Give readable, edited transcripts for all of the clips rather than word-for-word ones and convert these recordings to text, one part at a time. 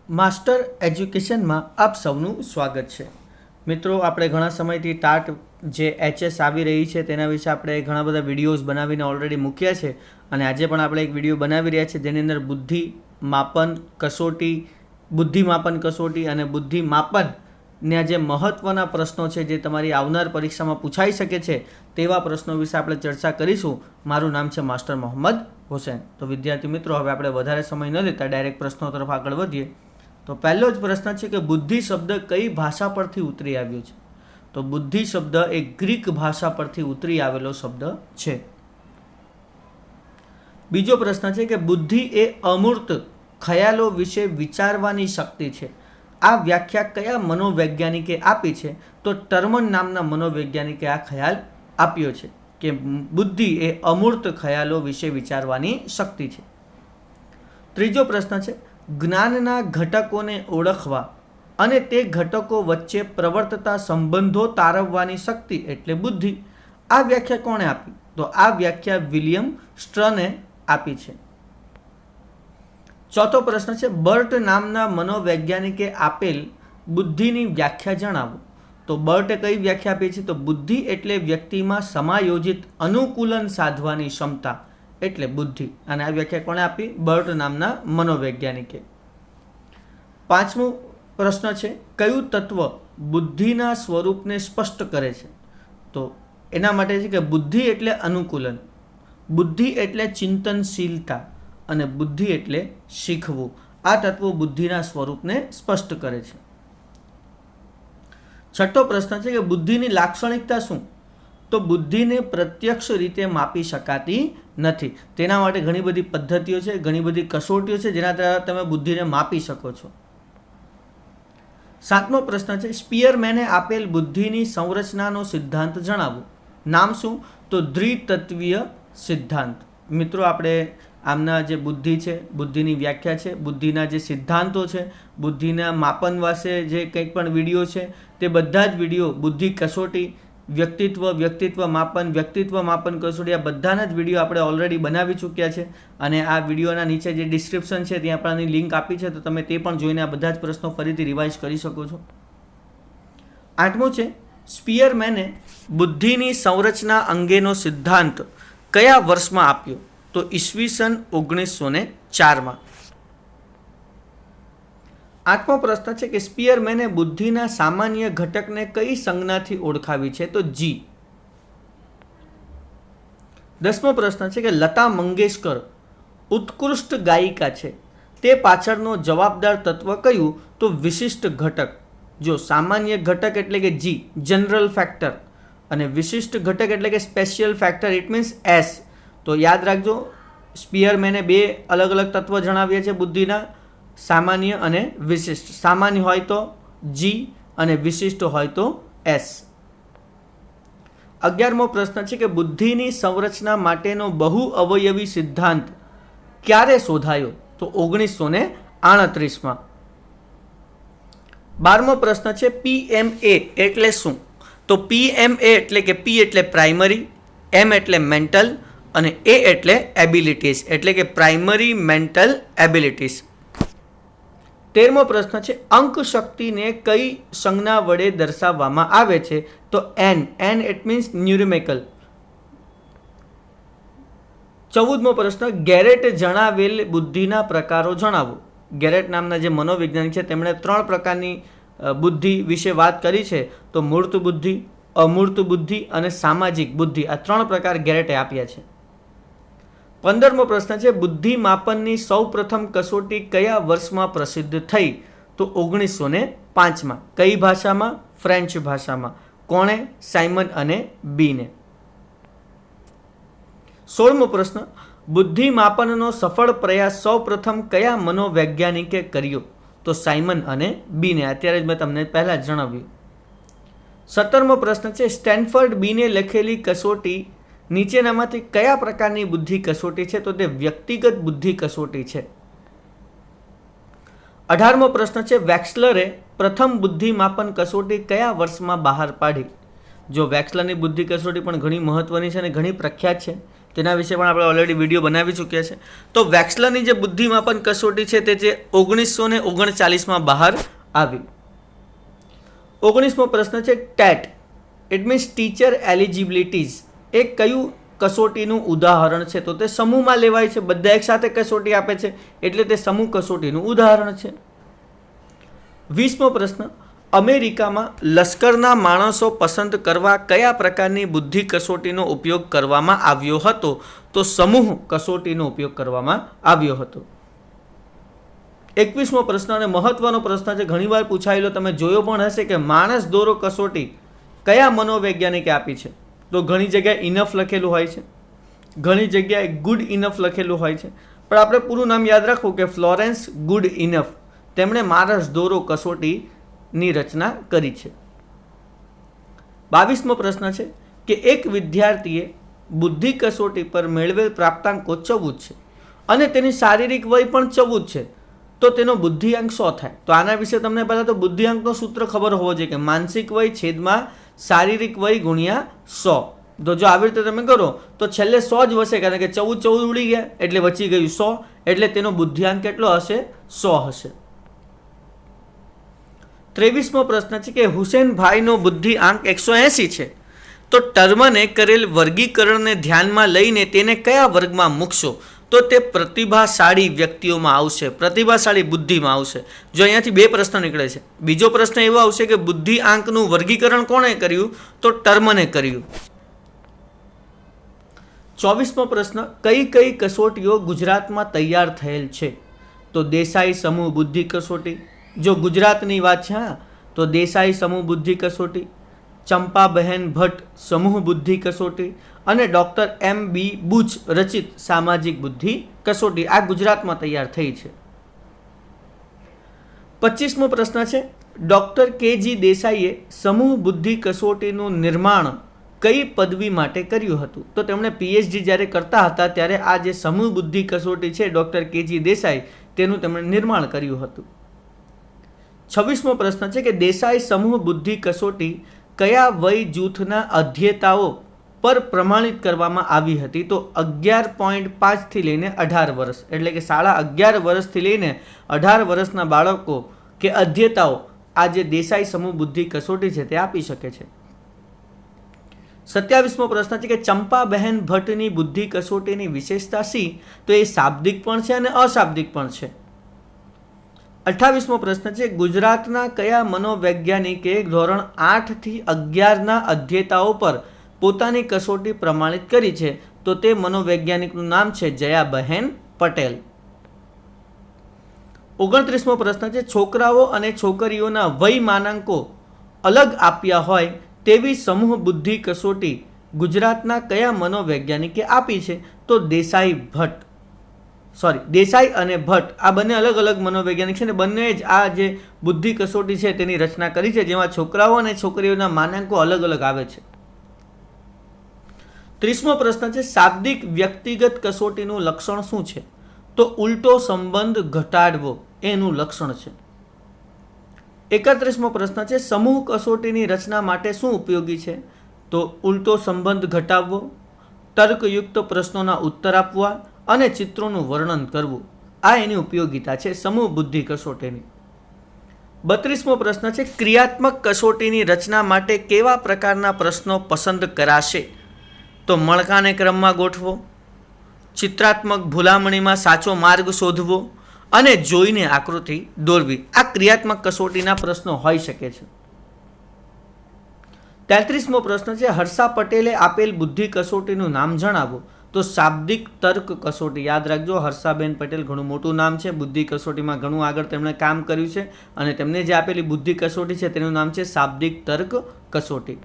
Master એજ્યુકેશનમાં આપ સૌનું સ્વાગત છે। મિત્રો, આપણે ઘણા સમયથી ટાટ જે એચએસ આવી રહી છે તેના વિશે આપણે ઘણા બધા વિડીયોઝ બનાવીને ઓલરેડી મૂક્યા છે અને આજે પણ આપણે એક વિડીયો બનાવી રહ્યા છે જેની અંદર બુદ્ધિ માપન કસોટી અને બુદ્ધિ માપનના જે મહત્ત્વના પ્રશ્નો છે જે તમારી આવનાર પરીક્ષામાં પૂછાઈ શકે છે તેવા પ્રશ્નો વિશે આપણે ચર્ચા કરીશું। મારું નામ છે માસ્ટર મોહમ્મદ હુસૈન। તો વિદ્યાર્થી મિત્રો, હવે આપણે વધારે સમય ન લેતા ડાયરેક્ટ પ્રશ્નો તરફ આગળ વધીએ। તો પહેલો જ પ્રશ્ન છે કે બુદ્ધિ શબ્દ કઈ ભાષા પરથી ઉતરી આવ્યો છે? તો બુદ્ધિ શબ્દ એ ગ્રીક ભાષા પરથી ઉતરી આવેલો શબ્દ છે। બીજો પ્રશ્ન છે કે બુદ્ધિ એ અમૂર્ત ખ્યાલો વિશે વિચારવાની શક્તિ છે। આ વ્યાખ્યા કયા મનોવૈજ્ઞાનિકે આપી છે? તો ટર્મન નામના મનોવૈજ્ઞાનિકે આ ખ્યાલ આપ્યો છે કે બુદ્ધિ એ અમૂર્ત ખ્યાલો વિશે વિચારવાની શક્તિ છે। ત્રીજો પ્રશ્ન છે જ્ઞાનના ઘટકોને ઓળખવા અને તે ઘટકો વચ્ચે પ્રવર્તતા સંબંધો તારવવાની શક્તિ એટલે બુદ્ધિ। આ વ્યાખ્યા કોણે આપી? તો આ વ્યાખ્યા વિલિયમ સ્ટ્રને આપી છે। ચોથો પ્રશ્ન છે બર્ટ નામના મનોવૈજ્ઞાનિકે આપેલ બુદ્ધિની વ્યાખ્યા જણાવો। તો બર્ટે કઈ વ્યાખ્યા આપી છે? તો બુદ્ધિ એટલે વ્યક્તિમાં સમાયોજિત અનુકૂલન સાધવાની ક્ષમતા એટલે બુદ્ધિ। અને આ વ્યાખ્યા કોણે આપી? બર્ટ નામના મનોવૈજ્ઞાનિકે। પાંચમો પ્રશ્ન છે કયું તત્વ બુદ્ધિના સ્વરૂપને સ્પષ્ટ કરે છે? તો એના માટે છે કે બુદ્ધિ એટલે અનુકૂલન, બુદ્ધિ એટલે ચિંતનશીલતા અને બુદ્ધિ એટલે શીખવું। આ તત્વો બુદ્ધિના સ્વરૂપને સ્પષ્ટ કરે છે। છઠ્ઠો પ્રશ્ન છે કે બુદ્ધિની લાક્ષણિકતા શું? તો બુદ્ધિને પ્રત્યક્ષ રીતે માપી શકાતી નથી, તેના માટે ઘણી બધી પદ્ધતિઓ છે, ઘણી બધી કસોટીઓ છે જેના દ્વારા તમે બુદ્ધિને માપી શકો છો। સાતમો પ્રશ્ન છે સ્પિયરમેને આપેલ બુદ્ધિની સંરચનાનો સિદ્ધાંત જણાવો। નામ શું? તો દ્વિતત્વીય સિદ્ધાંત। મિત્રો, આપણે આમના જે બુદ્ધિ છે, બુદ્ધિની વ્યાખ્યા છે, બુદ્ધિના જે સિદ્ધાંતો છે, બુદ્ધિના માપન વાસે જે કંઈક પણ વિડીયો છે તે બધા જ વિડીયો બુદ્ધિ કસોટી, વ્યક્તિત્વ માપન કસોટી, આ બધાના જ વિડીયો આપણે ઓલરેડી બનાવી ચૂક્યા છે અને આ વિડીયોના નીચે જે ડિસ્ક્રિપ્શન છે ત્યાં પણ આની લિંક આપી છે, તો તમે તે પણ જોઈને આ બધા જ પ્રશ્નો ફરીથી રિવાઇઝ કરી શકો છો। આઠમું છે સ્પિયરમેને બુદ્ધિની સંરચના અંગેનો સિદ્ધાંત કયા વર્ષમાં આપ્યો? તો ઈસવીસન 1904માં। આઠમો પ્રશ્ન છે કે સ્પિયરમેને બુદ્ધિના સામાન્ય ઘટકને કઈ સંજ્ઞાથી ઓળખાવી છે? તો જી। દસમો પ્રશ્ન છે કે લતા મંગેશકર ઉત્કૃષ્ટ ગાયિકા છે, તે પાછળનો જવાબદાર તત્વ કયું? તો વિશિષ્ટ ઘટક। જો સામાન્ય ઘટક એટલે કે જી, જનરલ ફેક્ટર, અને વિશિષ્ટ ઘટક એટલે કે special factor, it means S. તો યાદ રાખજો, સ્પિયરમેને બે અલગ અલગ તત્વ જણાવ્યા છે બુદ્ધિના, સામાન્ય અને વિશિષ્ટ। સામાન્ય હોય તો જી અને વિશિષ્ટ હોય તો એસ। 11મો પ્રશ્ન છે કે બુદ્ધિની સંરચના માટેનો બહુ અવયવી સિદ્ધાંત ક્યારે શોધાયો? તો 1938માં। 12મો પ્રશ્ન છે પીએમએ એટલે શું? તો પીએમએ એટલે કે પી એટલે પ્રાઇમરી, એમ એટલે મેન્ટલ અને એ એટલે એબિલિટીઝ, એટલે કે પ્રાઇમરી મેન્ટલ એબિલિટીઝ। 13મો પ્રશ્ન છે અંક શક્તિને કઈ સંજ્ઞા વડે દર્શાવવામાં આવે છે? તો એન ઇટ મીન્સ ન્યુમેરિકલ। 14મો પ્રશ્ન ગેરેટ જણાવેલ બુદ્ધિના પ્રકારો જણાવો। ગેરેટ નામના જે મનોવૈજ્ઞાનિક છે તેમણે 3 પ્રકારની બુદ્ધિ વિશે વાત કરી છે, તો મૂર્ત બુદ્ધિ, અમૂર્ત બુદ્ધિ અને સામાજિક બુદ્ધિ, આ 3 પ્રકાર ગેરેટે આપ્યા છે। 15મો પ્રશ્ન છે બુદ્ધિ માપનની સૌ પ્રથમ કસોટી કયા વર્ષમાં પ્રસિદ્ધ થઈ? તો 1905માં। કઈ ભાષામાં? ફ્રેન્ચ ભાષામાં। કોણે? સાયમન અને બીને। 16મો પ્રશ્ન બુદ્ધિ માપનનો સફળ પ્રયાસ સૌ પ્રથમ કયા મનોવૈજ્ઞાનિકે કર્યો? તો સાયમન અને બીને। અત્યારે જ મેં તમને પહેલા જ જણાવ્યું। 17મો પ્રશ્ન છે સ્ટેનફર્ડ બીને લખેલી કસોટી નીચેનામાંથી કયા પ્રકારની બુદ્ધિ કસોટી છે? તો તે વ્યક્તિગત બુદ્ધિ કસોટી છે। 18મો પ્રશ્ન છે વેક્સલરે પ્રથમ બુદ્ધિ માપન કસોટી કયા વર્ષમાં બહાર પાડી? જો વેક્સલરની બુદ્ધિ કસોટી પણ ઘણી મહત્વની છે અને ઘણી પ્રખ્યાત છે, તેના વિશે પણ આપણે ઓલરેડી વિડીયો બનાવી ચૂક્યા છે. તો વેક્સલરની જે બુદ્ધિમાપન કસોટી છે તે જે 1939માં બહાર આવી. 19મો પ્રશ્ન છે ટેટ, ઇટ મીન્સ ટીચર એલિજિબિલિટીઝ, એ કયું કસોટીનું ઉદાહરણ છે? તો તે સમૂહમાં લેવાય છે, બધા એક સાથે કસોટી આપે છે એટલે તે સમૂહ કસોટીનું ઉદાહરણ છે. 20મો પ્રશ્ન, અમેરિકામાં લશ્કરના માણસો પસંદ કરવા કયા પ્રકારની બુદ્ધિ કસોટીનો ઉપયોગ કરવામાં આવ્યો હતો? તો સમૂહ કસોટીનો ઉપયોગ કરવામાં આવ્યો હતો. 21મો પ્રશ્ન અને મહત્વનો પ્રશ્ન છે, ઘણીવાર પૂછાયેલો, તમે જોયો પણ હશે કે માણસ દોરો કસોટી કયા મનોવૈજ્ઞાનિકે આપી છે? તો ઘણી જગ્યાએ ઇનફ લખેલું હોય છે, ઘણી જગ્યાએ ગુડ ઇનફ લખેલું હોય છે, પણ આપણે પૂરું નામ યાદ રાખવું કે ફ્લોરેન્સ ગુડ ઇનફ, તેમણે માણસ દોરો કસોટીની રચના કરી છે. 22મો પ્રશ્ન છે કે એક વિદ્યાર્થીએ બુદ્ધિ કસોટી પર મેળવેલ પ્રાપ્તાંકો 14 છે અને તેની શારીરિક વય પણ 14 છે, તો તેનો બુદ્ધિઆંક 100 થાય. તો આના વિશે તમને પહેલાં તો બુદ્ધિઆંકનો સૂત્ર ખબર હોવો જોઈએ કે માનસિક વય છેદમાં શારીરિક વય ગુણ્યા 100. તો જો આવી રીતે તમે કરો તો છેલ્લે 100 જ વસે, કારણ કે 14 ઉડી ગયા એટલે બચી ગયું 100, એટલે તેનો બુદ્ધિઆંક કેટલો હશે? 100 હશે. 23મો પ્રશ્ન છે કે હુસેનભાઈનો બુદ્ધિઆંક 180 છે, તો ટર્મને કરેલ વર્ગીકરણને ધ્યાનમાં લઈને તેને કયા વર્ગમાં મૂકશો? તો તે પ્રતિભાશાળી વ્યક્તિઓમાં આવશે, પ્રતિભાશાળી બુદ્ધિમાં આવશે. જો અહીંયાથી બે પ્રશ્ન નીકળે છે. બીજો પ્રશ્ન એવો આવશે કે બુદ્ધિઆંકનું વર્ગીકરણ કોણે કર્યું? તો ટર્મને કર્યું. 24મો પ્રશ્ન, કઈ કઈ કસોટીઓ ગુજરાતમાં તૈયાર થયેલ છે? તો દેસાઈ સમૂહ બુદ્ધિ કસોટી, જો ગુજરાતની વાત છે હા, તો દેસાઈ સમૂહ બુદ્ધિ કસોટી, ચંપાબહેન ભટ્ટ સમૂહ બુદ્ધિ કસોટી અને ડૉક્ટર M.B. બુચ રચિત સામાજિક બુદ્ધિ કસોટી, આ ગુજરાતમાં તૈયાર થઈ છે. 25મો પ્રશ્ન છે, ડૉક્ટર K.G. દેસાઈએ સમૂહ બુદ્ધિ કસોટીનું નિર્માણ કઈ પદવી માટે કર્યું હતું? તો તેમણે PhD જ્યારે કરતા હતા ત્યારે આ જે સમૂહ બુદ્ધિ કસોટી છે ડૉક્ટર K.G. દેસાઈ, તેનું તેમણે નિર્માણ કર્યું હતું. 26મો પ્રશ્ન છે કે દેસાઈ સમૂહ બુદ્ધિ કસોટી કયા વય જૂથના અધ્યેતાઓ પર પ્રમાણિત કરવામાં આવી હતી? તો 11.5 થી લઈને 18 વર્ષ, એટલે કે સાડા 11 વર્ષથી લઈને 18 વર્ષના બાળકો કે અધ્યેતાઓ આ જે દેસાઈ સમૂહ બુદ્ધિ કસોટી છે તે આપી શકે છે. 27મો પ્રશ્ન છે કે ચંપાબહેન ભટ્ટની બુદ્ધિ કસોટીની વિશેષતા શી? તો એ શાબ્દિક પણ છે અને અશાબ્દિક પણ છે. 28મો પ્રશ્ન છે, ગુજરાતના કયા મનોવૈજ્ઞાનિકે ધોરણ 8 થી 11ના અધ્યેતાઓ પર પોતાની કસોટી પ્રમાણિત કરી છે? તો તે મનોવૈજ્ઞાનિકનું નામ છે જયાબહેન પટેલ. 29મો પ્રશ્ન છે, છોકરાઓ અને છોકરીઓના વય માનાંકો અલગ આપ્યા હોય તેવી સમૂહ બુદ્ધિ કસોટી ગુજરાતના કયા મનોવૈજ્ઞાનિકે આપી છે? તો દેસાઈ અને ભટ્ટ, આ બંને અલગ અલગ મનોવૈજ્ઞાનિક છે ને બંને જ આ જે બુદ્ધિ કસોટી છે તેની રચના કરી છે, જેમાં છોકરાઓ અને છોકરીઓના માનાંકો અલગ અલગ આવે છે. 30મો પ્રશ્ન છે, શાબ્દિક વ્યક્તિગત કસોટીનું લક્ષણ શું છે? તો ઉલટો સંબંધ ઘટાડવો એનું લક્ષણ છે. 31મો પ્રશ્ન છે, સમૂહ કસોટીની રચના માટે શું ઉપયોગી છે? તો ઉલટો સંબંધ ઘટાડવો, તર્કયુક્ત પ્રશ્નોના ઉત્તર આપવા અને ચિત્રોનું વર્ણન કરવું, આ એની ઉપયોગિતા છે સમૂહ બુદ્ધિ કસોટીની. 32મો પ્રશ્ન છે, ક્રિયાત્મક કસોટીની રચના માટે કેવા પ્રકારના પ્રશ્નો પસંદ કરાશે? તો મણકાને ક્રમમાં ગોઠવો, ચિત્રાત્મક ભૂલામણીમાં સાચો માર્ગ શોધવો અને જોઈને આકૃતિ દોરવી, આ ક્રિયાત્મક કસોટીના પ્રશ્નો હોઈ શકે છે. 33મો પ્રશ્ન છે, હર્ષા પટેલે આપેલ બુદ્ધિ કસોટીનું નામ જણાવો. તો શાબ્દિક તર્ક કસોટી, યાદ રાખજો હર્ષાબેન પટેલ ઘણું મોટું નામ છે, બુદ્ધિ કસોટીમાં ઘણું આગળ તેમણે કામ કર્યું છે અને તેમને જે આપેલી બુદ્ધિ કસોટી છે તેનું નામ છે શાબ્દિક તર્ક કસોટી.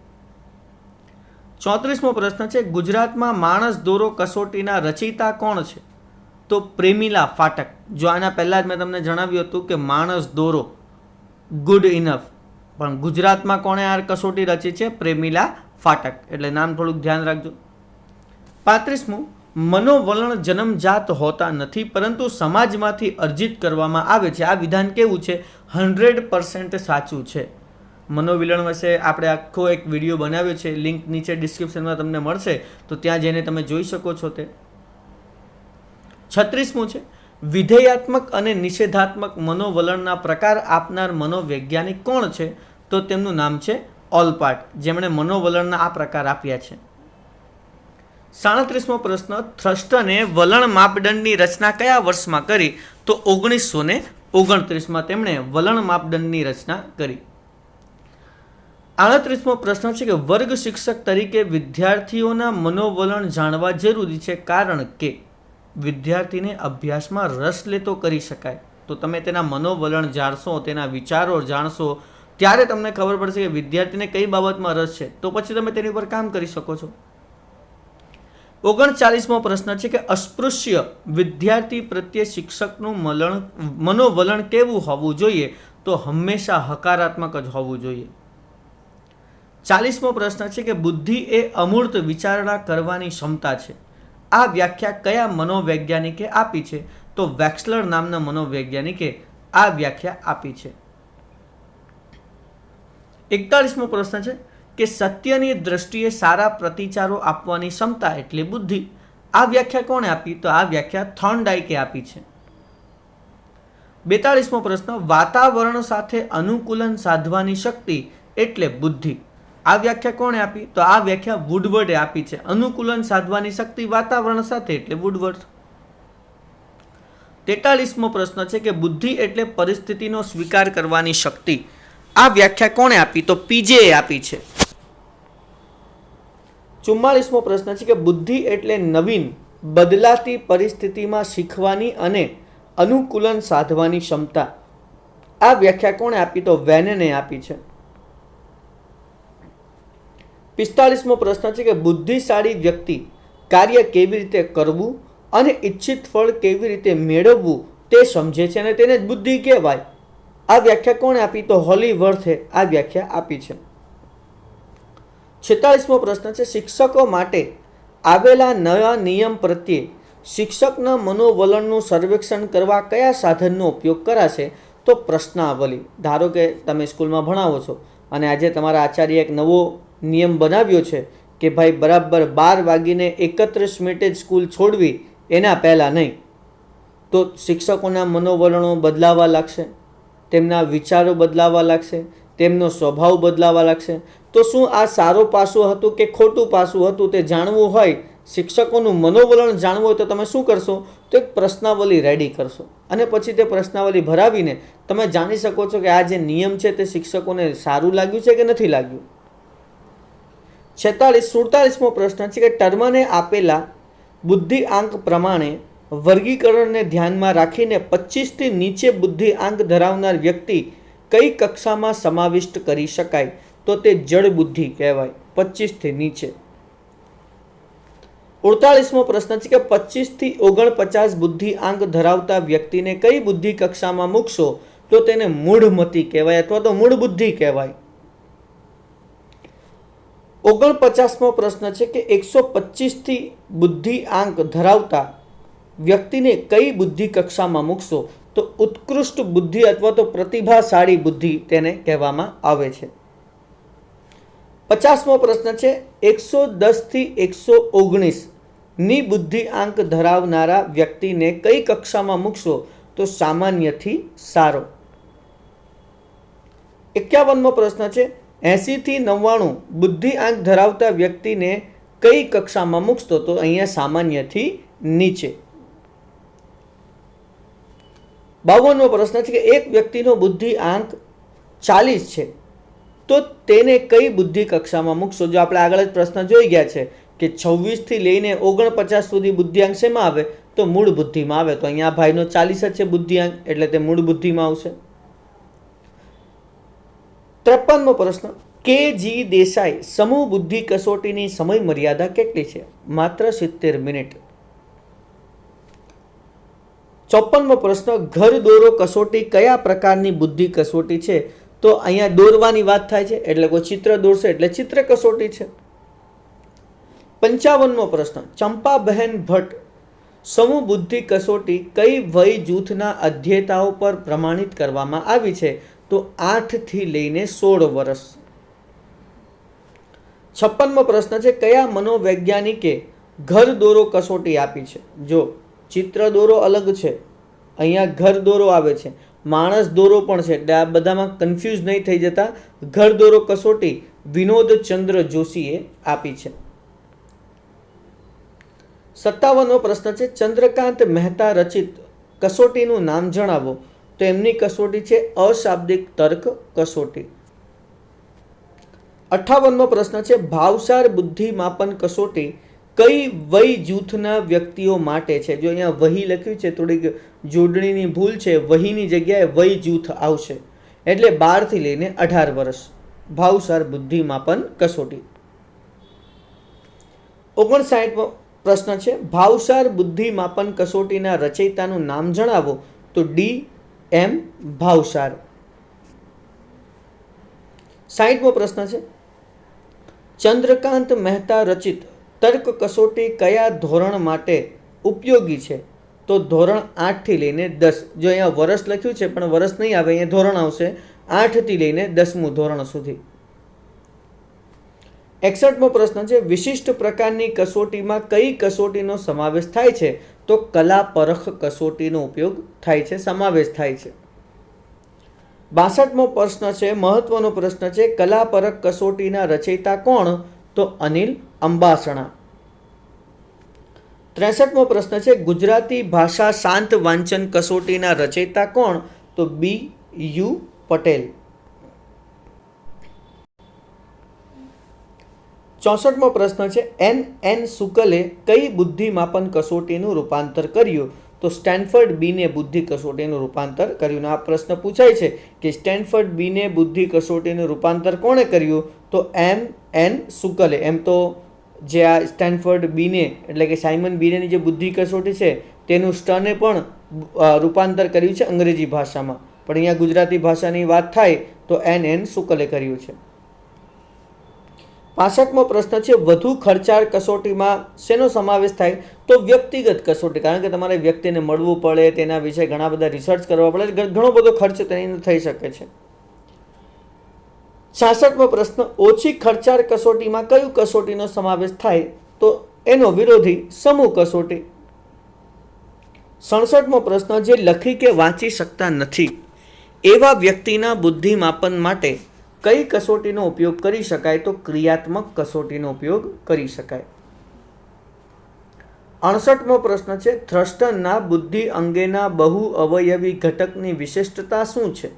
34મો પ્રશ્ન છે, ગુજરાતમાં માણસ દોરો કસોટીના રચયિતા કોણ છે? તો પ્રેમિલા ફાટક. જો આના પહેલા જ મેં તમને જણાવ્યું હતું કે માણસ દોરો ગુડ ઇનફ, પણ ગુજરાતમાં કોણે આ કસોટી રચી છે? પ્રેમિલા ફાટક, એટલે નામ થોડુંક ધ્યાન રાખજો. 35મું, મનોવલણ જન્મજાત હોતા નથી પરંતુ સમાજમાંથી અર્જિત કરવામાં આવે છે, આ વિધાન કેવું છે? 100% સાચું છે. મનોવલણ વિશે આપણે આખો એક વિડીયો બનાવ્યો છે, લિંક નીચે ડિસ્ક્રિપ્શનમાં તમને મળશે, તો ત્યાં જઈને તમે જોઈ શકો છો. તે 36મું છે વિધેયાત્મક અને નિષેધાત્મક મનોવલણના પ્રકાર આપનાર મનોવૈજ્ઞાનિક કોણ છે? તો તેમનું નામ છે ઓલપાર્ટ, જેમણે મનોવલણના આ પ્રકાર આપ્યા છે. 37મો પ્રશ્ન થ્રસ્ટને વલણ માપદંડની રચના કયા વર્ષમાં કરી? તો 1929માં તેમણે વલણ માપદંડની રચના કરી. 38મો પ્રશ્ન છે કે વર્ગ શિક્ષક તરીકે વિદ્યાર્થીઓના મનોવલણ જાણવા જરૂરી છે, કારણ કે વિદ્યાર્થીને અભ્યાસમાં રસ લેતો કરી શકાય. તો તમે તેના મનોવલણ જાણશો, તેના વિચારો જાણશો, ત્યારે તમને ખબર પડશે કે વિદ્યાર્થીને કઈ બાબતમાં રસ છે, તો પછી તમે તેની ઉપર કામ કરી શકો છો. 39મો પ્રશ્ન છે કે અસ્પૃશ્ય વિદ્યાર્થી પ્રત્યે શિક્ષકનું મનોવલણ કેવું હોવું જોઈએ? તો હંમેશા હકારાત્મક જ હોવું જોઈએ. 40મો પ્રશ્ન છે કે બુદ્ધિ એ અમૂર્ત વિચારણા કરવાની ક્ષમતા છે. આ વ્યાખ્યા કયા મનોવૈજ્ઞાનિકે આપી છે? તો વેક્સલર નામના મનોવૈજ્ઞાનિકે આ વ્યાખ્યા આપી છે. 41મો પ્રશ્ન છે કે સત્યની દ્રષ્ટિએ સારા પ્રતિચારો આપવાની ક્ષમતા એટલે બુદ્ધિ. આ વ્યાખ્યા કોણે આપી? તો આ વ્યાખ્યા થોર્નડાઇકે આપી છે. 42મો પ્રશ્ન વાતાવરણ સાથે અનુકૂલન સાધવાની શક્તિ એટલે બુદ્ધિ. આ વ્યાખ્યા કોણે આપી? તો આ વ્યાખ્યા વુડવર્ડે આપી છે. અનુકૂલન સાધવાની શક્તિ વાતાવરણ સાથે એટલે વુડવર્ડ. 43મો પ્રશ્ન છે કે બુદ્ધિ એટલે પરિસ્થિતિનો સ્વીકાર કરવાની શક્તિ. આ વ્યાખ્યા કોણે આપી? તો પીજેએ આપી છે. 44મો પ્રશ્ન છે કે બુદ્ધિ એટલે નવીન બદલાતી પરિસ્થિતિમાં શીખવાની અને અનુકૂલન સાધવાની ક્ષમતા. આ વ્યાખ્યા કોણે આપી? તો વેનને આપી છે. 45મો પ્રશ્ન છે કે બુદ્ધિશાળી વ્યક્તિ કાર્ય કેવી રીતે કરવું અને ઈચ્છિત ફળ કેવી રીતે મેળવવું તે સમજે છે અને તેને જ બુદ્ધિ કહેવાય. આ વ્યાખ્યા કોણે આપી? તો હોલીવર્થે આ વ્યાખ્યા આપી છે. 46મો પ્રશ્ન છે શિક્ષકો માટે આવેલા નવા નિયમ પ્રત્યે શિક્ષકના મનોવલણનું સર્વેક્ષણ કરવા કયા સાધનનો ઉપયોગ કરાશે? તો પ્રશ્નાવલી. ધારો કે તમે સ્કૂલમાં ભણાવો છો અને આજે તમારા આચાર્ય એક નવો નિયમ બનાવ્યો છે કે ભાઈ બરાબર 12 વાગીને 31 મિનિટે જ સ્કૂલ છોડવી, એના પહેલાં નહીં. તો શિક્ષકોના મનોવલણો બદલાવા લાગશે, તેમના વિચારો બદલાવા લાગશે, તેમનો સ્વભાવ બદલાવા લાગશે. તો શું આ સારું પાસું હતું કે ખોટું પાસું હતું તે જાણવું હોય, શિક્ષકોનું મનોવલણ જાણવું હોય, તો તમે શું કરશો? તો એક પ્રશ્નાવલી રેડી કરશો અને પછી તે પ્રશ્નાવલી ભરાવીને તમે જાણી શકો છો કે આ જે નિયમ છે તે શિક્ષકોને સારું લાગ્યું છે કે નથી લાગ્યું. 47મો પ્રશ્ન છે કે ટર્મને આપેલા બુદ્ધિ આંક પ્રમાણે વર્ગીકરણને ધ્યાનમાં રાખીને 25થી નીચે બુદ્ધિ આંક ધરાવનાર વ્યક્તિ કઈ કક્ષામાં સમાવિષ્ટ કરી શકાય? તો તે જડ બુદ્ધિ કહેવાય, 25થી નીચે. 48મો પ્રશ્ન છે કે 25થી 49 બુદ્ધિ આંક ધરાવતા વ્યક્તિને કઈ બુદ્ધિ કક્ષામાં મૂકશો? તો તેને મૂઢમતી કહેવાય અથવા તો મૂળ બુદ્ધિ કહેવાય. 49મો પ્રશ્ન છે કે 125થી બુદ્ધિ આંક ધરાવતા વ્યક્તિને કઈ બુદ્ધિ કક્ષામાં મૂકશો? તો ઉત્કૃષ્ટ બુદ્ધિ અથવા તો પ્રતિભાશાળી બુદ્ધિ તેને કહેવામાં આવે છે. 50મો પ્રશ્ન છે 110થી 119 ની બુદ્ધિ આંક ધરાવનારા વ્યક્તિને કઈ કક્ષામાં મૂકશો? તો સામાન્યથી સારો. 51મો પ્રશ્ન છે 80થી 99 બુદ્ધિ આંક ધરાવતા વ્યક્તિને કઈ કક્ષામાં મૂકશો? તો અહીંયા સામાન્યથી નીચે. 52મો પ્રશ્ન છે કે એક વ્યક્તિનો બુદ્ધિ આંક 40 છે તો તેને કઈ બુદ્ધિ કક્ષામાં મૂકશો? જો આપણે આગળ જ પ્રશ્ન જોઈ ગયા છે કે 26થી લઈને 49 સુધી બુદ્ધિઆંક શેમાં આવે? તો મૂળ બુદ્ધિમાં આવે. તો અહીંયા ભાઈનો 40 જ છે બુદ્ધિઆંક, એટલે તે મૂળ બુદ્ધિમાં આવશે. 53મો પ્રશ્ન કે જી દેસાઈ સમૂહ બુદ્ધિ કસોટીની સમય મર્યાદા કેટલી છે? માત્ર 70 મિનિટ. 54મો પ્રશ્ન ઘર દોરો કસોટી કયા પ્રકારની બુદ્ધિ કસોટી છે? તો અહીંયા દોરવાની વાત થાય છે એટલે કોઈ ચિત્ર દોરશે એટલે ચિત્ર કસોટી છે. 55મો પ્રશ્ન ચંપાબહેન ભટ્ટ સમૂહ બુદ્ધિ કસોટી કઈ વય જૂથના અધ્યેતાઓ પર પ્રમાણિત કરવામાં આવી છે? તો તો 8 થી લઈને 16 વર્ષ. 56મો પ્રશ્ન છે, કયા મનોવૈજ્ઞાનિકે ઘર દોરો કસોટી આપી છે? જો ચિત્ર દોરો અલગ છે, અહીંયા ઘર દોરો આવે છે, માણસ દોરો પણ છે, એટલે આ બધામાં કન્ફ્યુઝ નહીં થઈ જતા. ઘર દોરો કસોટી વિનોદ ચંદ્ર જોશીએ આપી છે. 57મો પ્રશ્ન છે, ચંદ્રકાંત મહેતા રચિત કસોટીનું નામ જણાવો. તો એમની કસોટી છે અશાબ્દિક તર્ક કસોટી. 58મો પ્રશ્ન છે, ભાવસાર બુદ્ધિ માપન કસોટી કઈ વય જૂથના વ્યક્તિઓ માટે છે? જો અહીંયા વહી લખ્યું છે, થોડીક જોડણીની ભૂલ છે, વહીની જગ્યાએ વય જૂથ આવશે, એટલે 12 થી લઈને 18 વર્ષ. ભાવસાર બુદ્ધિ માપન કસોટી. 59મો પ્રશ્ન છે, ભાવસાર બુદ્ધિ માપન કસોટીના રચયિતાનું નામ જણાવો. તો D.M. ભાવસાર. 60મો પ્રશ્ન છે, ચંદ્રકાંત મહેતા રચિત તર્ક કસોટી કયા ધોરણ માટે ઉપયોગી છે? તો ધોરણ 8 થી લઈને 10. જો અહીંયા વર્ષ લખ્યું છે પણ વર્ષ નહીં આવે, અહીંયા ધોરણ આવશે 8 થી લઈને 10મું ધોરણ સુધી. 61મો પ્રશ્ન છે, વિશિષ્ટ પ્રકારની કસોટીમાં કઈ કસોટીનો સમાવેશ થાય છે? તો કલા પરખ કસોટીનો ઉપયોગ થાય છે, સમાવેશ થાય છે. 62મો પ્રશ્ન છે, મહત્વનો પ્રશ્ન છે, કલા પરખ કસોટીના રચયિતા કોણ? તો અનિલ અંબાસણા. 63મો પ્રશ્ન છે, ગુજરાતી ભાષા શાંત વાંચન કસોટીના રચયિતા કોણ? તો B.U. પટેલ. 64મો પ્રશ્ન છે, N. શુકલે કઈ બુદ્ધિ માપન કસોટીનું રૂપાંતર કર્યું? તો સ્ટેનફર્ડ બીને બુદ્ધિ કસોટીનું રૂપાંતર કર્યું. આ પ્રશ્ન પૂછાય છે કે સ્ટેનફર્ડ બીને બુદ્ધિ કસોટીનું રૂપાંતર કોણે કર્યું? તો M. શુકલે. એમ તો જે આ સ્ટેનફર્ડ બીને એટલે કે સાયમન બીનેની જે બુદ્ધિ કસોટી છે તેનું સ્ટને પણ રૂપાંતર કર્યું છે અંગ્રેજી ભાષામાં, પણ અહીંયા ગુજરાતી ભાષાની વાત થાય તો N. શુકલે કર્યું છે. 65મો પ્રશ્ન છે, વધુ ખર્ચાળ કસોટીમાં શેનો સમાવેશ થાય? તો વ્યક્તિગત કસોટી, કારણ કે તમારે વ્યક્તિને મળવું પડે, તેના વિશે ઘણા બધા રિસર્ચ કરવા પડે, ઘણો બધો ખર્ચ તેની અંદર થઈ શકે છે. 66મો પ્રશ્ન, ઓછી ખર્ચાળ કસોટીમાં કયું કસોટીનો સમાવેશ થાય? તો એનો વિરોધી સમૂહ કસોટી. 67મો પ્રશ્ન, જે લખી કે વાંચી શકતા નથી એવા વ્યક્તિના બુદ્ધિ માપન માટે કઈ કસોટીનો ઉપયોગ કરી શકાય? તો ક્રિયાત્મક કસોટીનો ઉપયોગ કરી શકાય. 68મો પ્રશ્ન છે, થ્રસ્ટનના બુદ્ધિ અંગેના બહુ અવયવી ઘટકની વિશિષ્ટતા શું છે?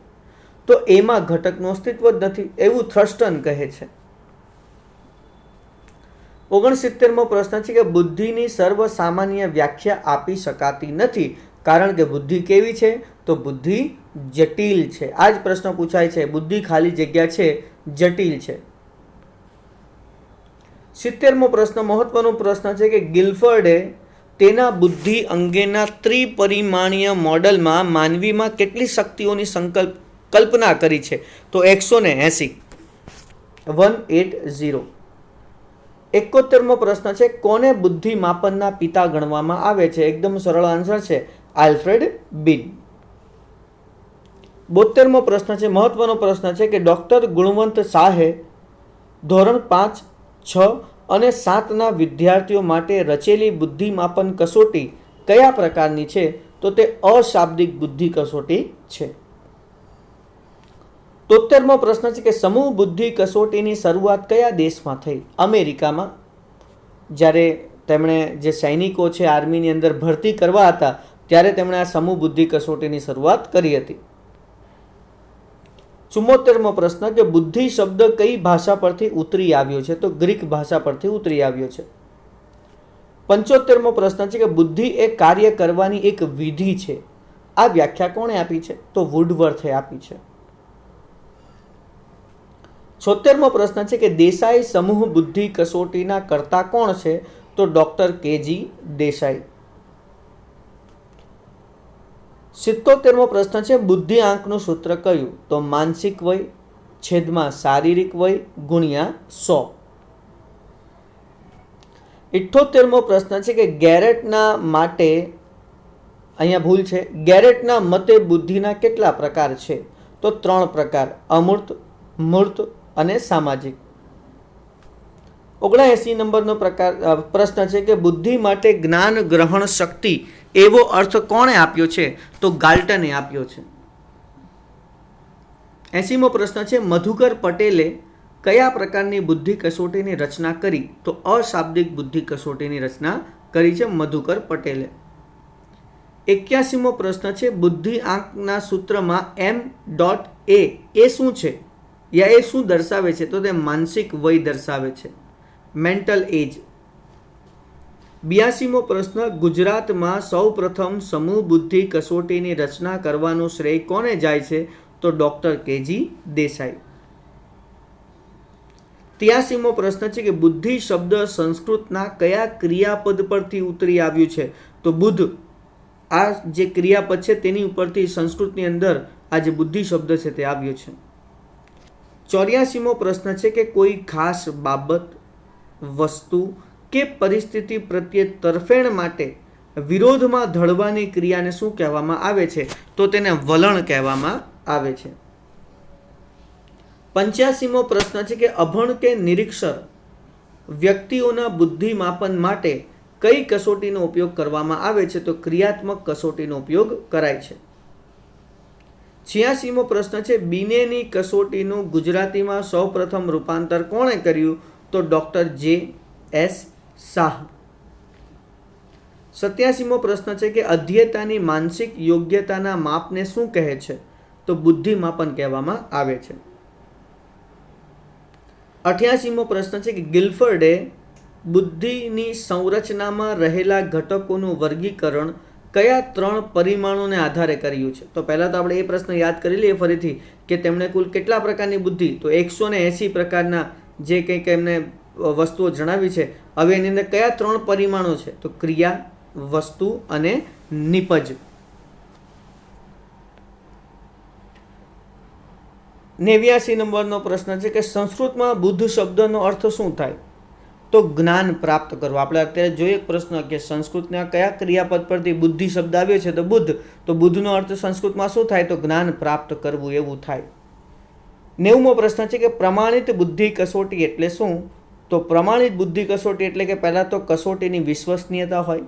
તો એમાં ઘટકનું અસ્તિત્વ જ નથી એવું થ્રસ્ટન કહે છે. 69મો પ્રશ્ન છે કે બુદ્ધિની સર્વસામાન્ય વ્યાખ્યા આપી શકાતી નથી, કારણ કે બુદ્ધિ કેવી છે? તો બુદ્ધિ જટિલ છે. આ જ પ્રશ્ન પૂછાય છે, બુદ્ધિ ખાલી જગ્યા છે, જટિલ છે. 70મો પ્રશ્ન મહત્વનો પ્રશ્ન છે કે ગિલફર્ડે તેના બુદ્ધિ અંગેના ત્રિપરિમાણીય મોડલમાં માનવીમાં કેટલી શક્તિઓની કલ્પના કરી છે? તો 180. 180. 71મો પ્રશ્ન છે, કોને બુદ્ધિ માપનના પિતા ગણવામાં આવે છે? એકદમ સરળ આન્સર છે, આલ્ફ્રેડ બીન. 72મો પ્રશ્ન છે, મહત્વનો પ્રશ્ન છે કે ડોક્ટર ગુણવંત શાહે ધોરણ 5, 6 અને 7ના વિદ્યાર્થીઓ માટે રચેલી બુદ્ધિ માપન કસોટી કયા પ્રકારની છે? તો તે અશાબ્દિક બુદ્ધિ કસોટી છે. 73મો પ્રશ્ન છે કે સમૂહ બુદ્ધિ કસોટીની શરૂઆત કયા દેશમાં થઈ? અમેરિકામાં. જ્યારે તેમણે જે સૈનિકો છે આર્મીની અંદર ભરતી કરવા હતા ત્યારે તેમણે આ સમૂહ બુદ્ધિ કસોટીની શરૂઆત કરી હતી. 74મો પ્રશ્ન કે બુદ્ધિ શબ્દ કઈ ભાષા પરથી ઉતરી આવ્યો છે? તો ગ્રીક ભાષા પરથી ઉતરી આવ્યો છે. 75મો પ્રશ્ન છે કે બુદ્ધિ એ કાર્ય કરવાની એક વિધિ છે. આ વ્યાખ્યા કોણે આપી છે? તો વુડવર્થે આપી છે. 76મો પ્રશ્ન છે કે દેસાઈ સમૂહ બુદ્ધિ કસોટીના કર્તા કોણ છે? તો ડોક્ટર કે.જી. દેસાઈ. 77મો પ્રશ્ન છે બુદ્ધિ આંકનું સૂત્ર કયું? તો માનસિક વય છેદમાં શારીરિક વય ગુણ્યા 100. 78મો પ્રશ્ન છે કે ગેરેટના મતે બુદ્ધિના કેટલા પ્રકાર છે? તો તો 3 પ્રકાર: અમૂર્ત, મૂર્ત અને સામાજિક. 79 નંબરનો પ્રશ્ન છે કે બુદ્ધિ માટે જ્ઞાન ગ્રહણ શક્તિ એવો અર્થ કોણે આપ્યો છે? તો ગાલ્ટને આપ્યો છે. 80મો પ્રશ્ન છે મધુકર પટેલે કયા પ્રકારની બુદ્ધિ કસોટીની રચના કરી? તો અશાબ્દિક બુદ્ધિ કસોટીની રચના કરી છે મધુકર પટેલે. 81મો પ્રશ્ન છે બુદ્ધિ આંકના સૂત્રમાં M.A એ શું છે યા એ શું દર્શાવે છે? તો તે માનસિક વય દર્શાવે છે, મેન્ટલ એજ. 82મો પ્રશ્ન ગુજરાતમાં સૌપ્રથમ સમૂહ બુદ્ધિ કસોટીની રચના કરવાનું શ્રેય કોને જાય છે? તો ડોક્ટર કેજી દેસાઈ. 83મો પ્રશ્ન છે કે બુદ્ધિ શબ્દ સંસ્કૃતના કયા ક્રિયાપદ પરથી ઉતરી આવ્યું છે? તો બુદ્ધ, આ જે ક્રિયાપદ છે તેની ઉપરથી સંસ્કૃતની અંદર આ જે બુદ્ધિ શબ્દ છે તે આવ્યો છે. 84મો પ્રશ્ન છે કે કોઈ ખાસ બાબત, વસ્તુ કે પરિસ્થિતિ પ્રત્યે તરફેણ માટે વિરોધમાં ઢળવાની ક્રિયાને શું કહેવામાં આવે છે? તો તેને વલણ કહેવામાં આવે છે. 85મો પ્રશ્ન છે કે અભણ કે નિરીક્ષર વ્યક્તિઓના બુદ્ધિ માપન માટે કઈ કસોટીનો ઉપયોગ કરવામાં આવે છે? તો ક્રિયાત્મક કસોટીનો ઉપયોગ કરાય છે. 86મો પ્રશ્ન છે બિનેની કસોટીનું ગુજરાતીમાં સૌપ્રથમ રૂપાંતર કોણે કર્યું? તો ડોક્ટર J.S. શાહ. 87મો પ્રશ્ન છે કે અધ્યેતાની માનસિક યોગ્યતાના માપને શું કહે છે? તો બુદ્ધિ માપન કહેવામાં આવે છે. 88મો પ્રશ્ન છે કે ગિલફર્ડે બુદ્ધિની સંરચનામાં રહેલા ઘટકોનું વર્ગીકરણ કયા 3 પરિમાણોને આધારે કર્યું છે? તો પહેલા તો આપણે એ પ્રશ્ન યાદ કરી લઈએ ફરીથી કે તેમણે કુલ કેટલા પ્રકારની બુદ્ધિ? તો 180 પ્રકારના જે કંઈક એમને વસ્તુઓ જણાવી છે. હવે એની અંદર કયા 3 પરિમાણો છે? તો ક્રિયા, વસ્તુ અને નિપજ. 89 નંબરનો પ્રશ્ન છે કે સંસ્કૃતમાં બુદ્ધ શબ્દનો અર્થ શું થાય? તો જ્ઞાન પ્રાપ્ત કરવું. આપણે અત્યારે જોઈએ પ્રશ્ન કે સંસ્કૃતના કયા ક્રિયાપદ પરથી બુદ્ધિ શબ્દ આવ્યો છે? તો બુદ્ધ. તો બુદ્ધનો અર્થ સંસ્કૃતમાં શું થાય? તો જ્ઞાન પ્રાપ્ત કરવું એવું થાય. 90મો પ્રશ્ન છે કે પ્રમાણિત બુદ્ધિ કસોટી એટલે શું? તો પ્રમાણિત બુદ્ધિ કસોટી એટલે કે પહેલાં તો કસોટીની વિશ્વસનીયતા હોય,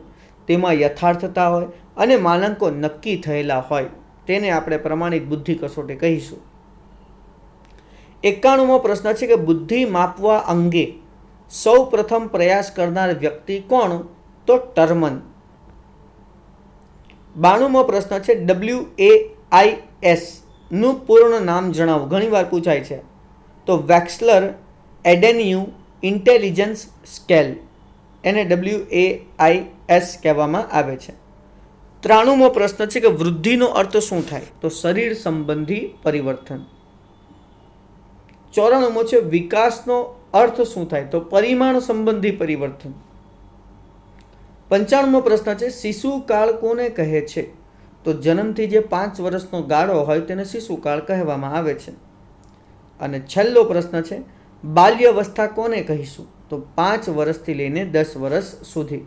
તેમાં યથાર્થતા હોય અને માનાંકો નક્કી થયેલા હોય, તેને આપણે પ્રમાણિત બુદ્ધિ કસોટી કહીશું. 91મો પ્રશ્ન છે કે બુદ્ધિ માપવા અંગે સૌ પ્રથમ પ્રયાસ કરનાર વ્યક્તિ કોણ? તો ટર્મન. 92મો પ્રશ્ન છે WAIS નું પૂર્ણ નામ જણાવો. ઘણીવાર પૂછાય છે. તો વેક્સલર એડેન્યુ ઇન્ટેલિજન્સ સ્કેલ, એને WAIS કહેવામાં આવે છે. 93મો પ્રશ્ન છે કે વૃદ્ધિનો અર્થ શું થાય? તો શરીર સંબંધી પરિવર્તન. 94મો છે વિકાસનો અર્થ શું થાય? તો પરિમાણ સંબંધી પરિવર્તન. 95મો પ્રશ્ન છે શિશુકાળ કોને કહે છે? તો જન્મથી જે 5 વર્ષનો ગાળો હોય તેને શિશુકાળ કહેવામાં આવે છે. અને છેલ્લો પ્રશ્ન છે બાલ્યાવસ્થા કોને કહીશું? તો 5 વર્ષથી લઈને 10 વર્ષ સુધી.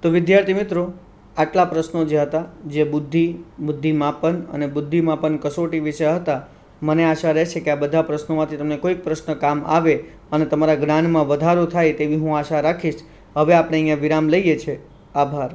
તો વિદ્યાર્થી મિત્રો, આટલા પ્રશ્નો જે હતા જે બુદ્ધિમાપન અને બુદ્ધિમાપન કસોટી વિશે હતા. મને આશા રહેશે કે આ બધા પ્રશ્નોમાંથી તમને કોઈક પ્રશ્ન કામ આવે અને તમારા જ્ઞાનમાં વધારો થાય તેવી હું આશા રાખીશ. હવે આપણે અહીંયા વિરામ લઈએ છીએ. આભાર.